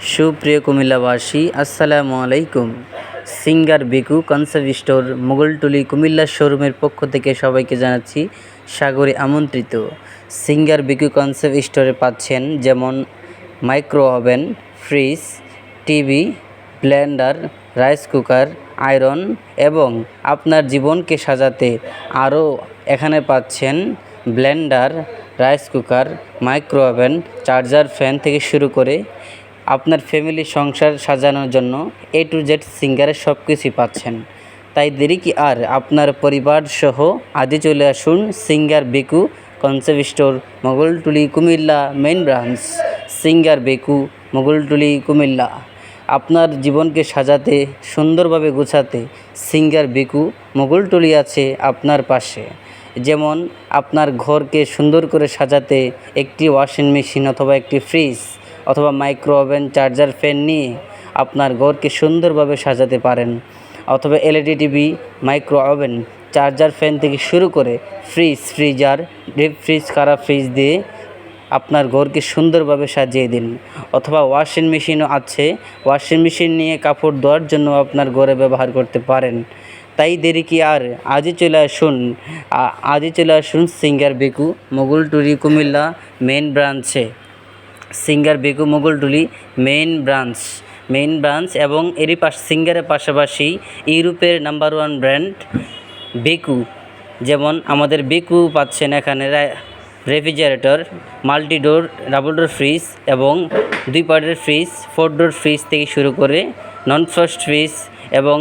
সুপ্রিয় কুমিল্লাবাসী, আসসালামু আলাইকুম। Singer Beko concept store Mogaltuli Comilla শোরুমের পক্ষ থেকে সবাইকে জানাচ্ছি সাগরে আমন্ত্রিত। সিঙ্গার বিকু কনসেপ্ট স্টোরে পাচ্ছেন যেমন micro oven, fridge, TV, Blender, rice cooker, iron এবং আপনার জীবনকে সাজাতে আরও এখানে পাচ্ছেন Blender, rice cooker, micro oven, charger, fan থেকে শুরু করে আপনার ফ্যামিলি সংসার সাজানোর জন্য A to Z সিঙ্গারের সব কিছুই পাচ্ছেন। তাই দেরি কি আর, আপনার পরিবার সহ আজই চলে আসুন Singer Beko concept store Mogaltuli Comilla main branch. Singer Beko Mogaltuli Comilla. আপনার জীবনকে সাজাতে, সুন্দরভাবে গোছাতে সিঙ্গার বিকু মোগলটুলি আছে আপনার পাশে। যেমন আপনার ঘরকে সুন্দর করে সাজাতে একটি ওয়াশিং মেশিন অথবা একটি ফ্রিজ অথবা মাইক্রো ওভেন, চার্জার, ফ্যান নিয়ে আপনার ঘরকে সুন্দরভাবে সাজাতে পারেন। অথবা LED TV, micro oven, charger, fan থেকে শুরু করে ফ্রিজ, ফ্রিজার, ডিপ ফ্রিজ, খারাপ ফ্রিজ দিয়ে আপনার ঘরকে সুন্দরভাবে সাজিয়ে দিন। অথবা ওয়াশিং মেশিনও আছে, ওয়াশিং মেশিন নিয়ে কাপড় ধোয়ার জন্য আপনার ঘরে ব্যবহার করতে পারেন। তাই দেরি কি আর, আজই চলে আসুন Singer Beko Mogaltuli Comilla main ব্রাঞ্চে। Singer Beko Moghaltuli main branch এবং এরই সিঙ্গারের পাশাপাশি ইউরোপের নাম্বার 1 ব্র্যান্ড বিকু, যেমন আমাদের বিকু পাচ্ছেন এখানে রেফ্রিজারেটর, মাল্টি ডোর, ডাবল ডোর ফ্রিজ এবং 2 পার্টের ফ্রিজ, 4 ডোর ফ্রিজ থেকে শুরু করে নন ফ্রস্ট ফ্রিজ এবং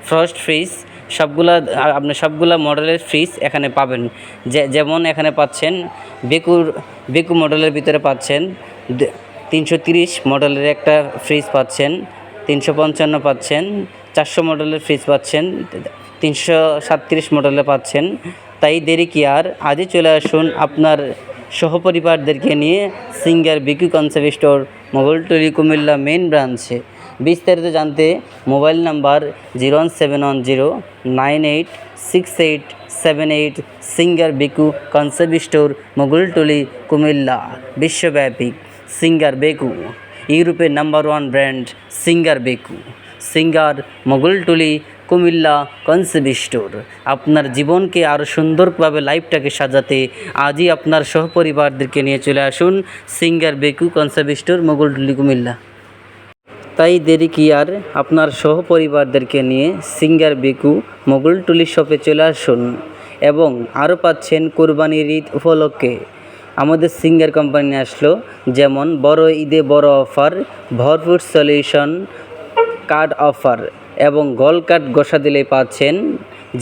ফ্রস্ট ফ্রিজ, সবগুলা মডেলের ফ্রিজ এখানে পাবেন। যেমন এখানে পাচ্ছেন বিকু মডেলের ভিতরে পাচ্ছেন 330 মডেলের একটা ফ্রিজ পাচ্ছেন, 355 পাচ্ছেন, 400 মডেলের ফ্রিজ পাচ্ছেন, 337 মডেলের পাচ্ছেন। তাই দেরি কি আর, আজই চলে আসুন আপনার সহপরিবারদেরকে নিয়ে Singer Beko concept store Mogaltuli Comilla main ব্রাঞ্চে। বিস্তারিত জানতে mobile number 01709868788। Singer Beko concept store Mogaltuli Comilla, বিশ্বব্যাপী সিঙ্গার বিকু, ইউরোপের number 1 brand Singer Beko, Singer Mogaltuli Comilla concept store. আপনার জীবনকে আরও সুন্দরভাবে লাইফটাকে সাজাতে আজই আপনার সহপরিবারদেরকে নিয়ে চলে আসুন Singer Beko concept store Mogaltuli Comilla. তাই দেরি কি আর, আপনার সহপরিবারদেরকে নিয়ে সিঙ্গার বিকু মোগলটুলি শপে চলে আসুন। এবং আরও পাচ্ছেন কোরবানির ঈদ উপলক্ষে আমাদের সিঙ্গার কোম্পানি আসলো, যেমন বড় ঈদে বড় অফার, ভরপুর সলিউশন কার্ড অফার এবং গোল্ড কার্ড ঘোষা দিলে পাচ্ছেন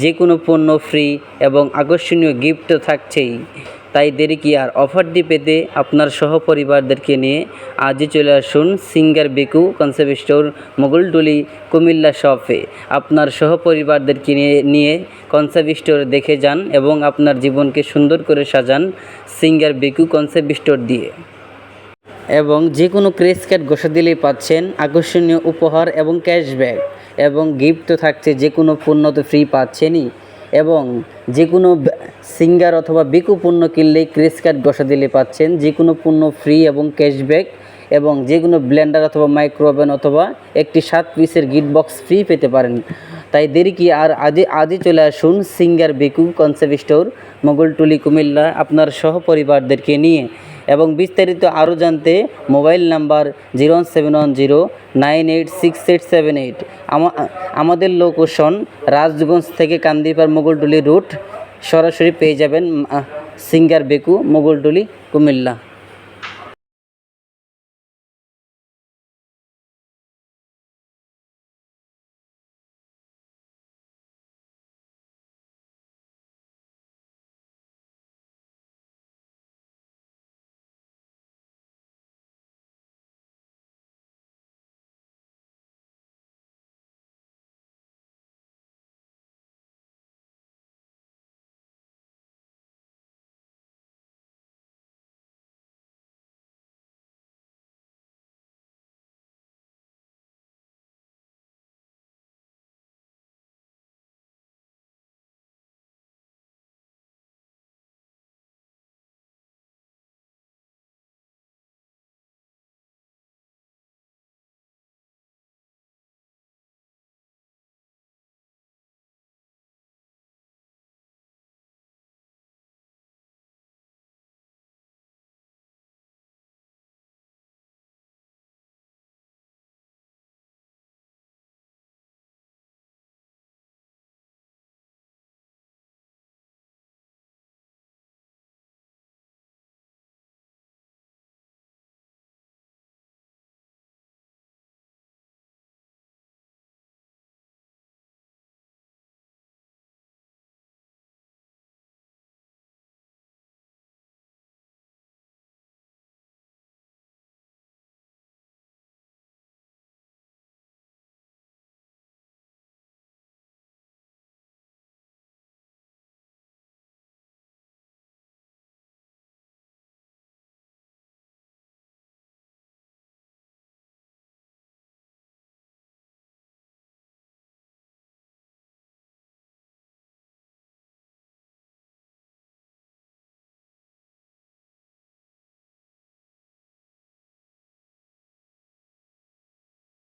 যে কোনো পণ্য ফ্রি এবং আকর্ষণীয় গিফট তো থাকছেই। তাই দেরি কি আর, অফারটি পেতে আপনার সহপরিবারদেরকে নিয়ে আজই চলে আসুন Singer Beko concept store Mogaltuli Comilla শপে। আপনার সহপরিবারদেরকে নিয়ে কনসেপ্ট স্টোরে দেখে যান এবং আপনার জীবনকে সুন্দর করে সাজান সিঙ্গার বিকু কনসেপ্ট স্টোর দিয়ে। এবং যে কোনো ক্রেস কার্ড ঘোষা দিলেই পাচ্ছেন আকর্ষণীয় উপহার এবং ক্যাশব্যাক এবং গিফট তো থাকছে, যে কোনো পণ্য তো ফ্রি পাচ্ছেনই। এবং যে কোনো সিঙ্গার অথবা বিকু পণ্য কিনলেই ক্রেস কার্ড ঘোষা দিলে পাচ্ছেন যে কোনো পণ্য ফ্রি এবং ক্যাশব্যাক এবং যে কোনো ব্লেন্ডার অথবা মাইক্রো ওভেন অথবা একটি 7 পিসের গিফট বক্স ফ্রি পেতে পারেন। তাই দেরি কি আর, আজই চলে আসুন Singer Beko concept store Mogaltuli Comilla আপনার সহপরিবারদেরকে নিয়ে। এবং বিস্তারিত আরও জানতে মোবাইল নাম্বার 07109868878। আমাদের লোকেশন রাজগঞ্জ থেকে কান্দিপার মোগলটুলি রুট, সরাসরি পেয়ে যাবেন সিঙ্গার বিকু মোগলটুলি কুমিল্লা।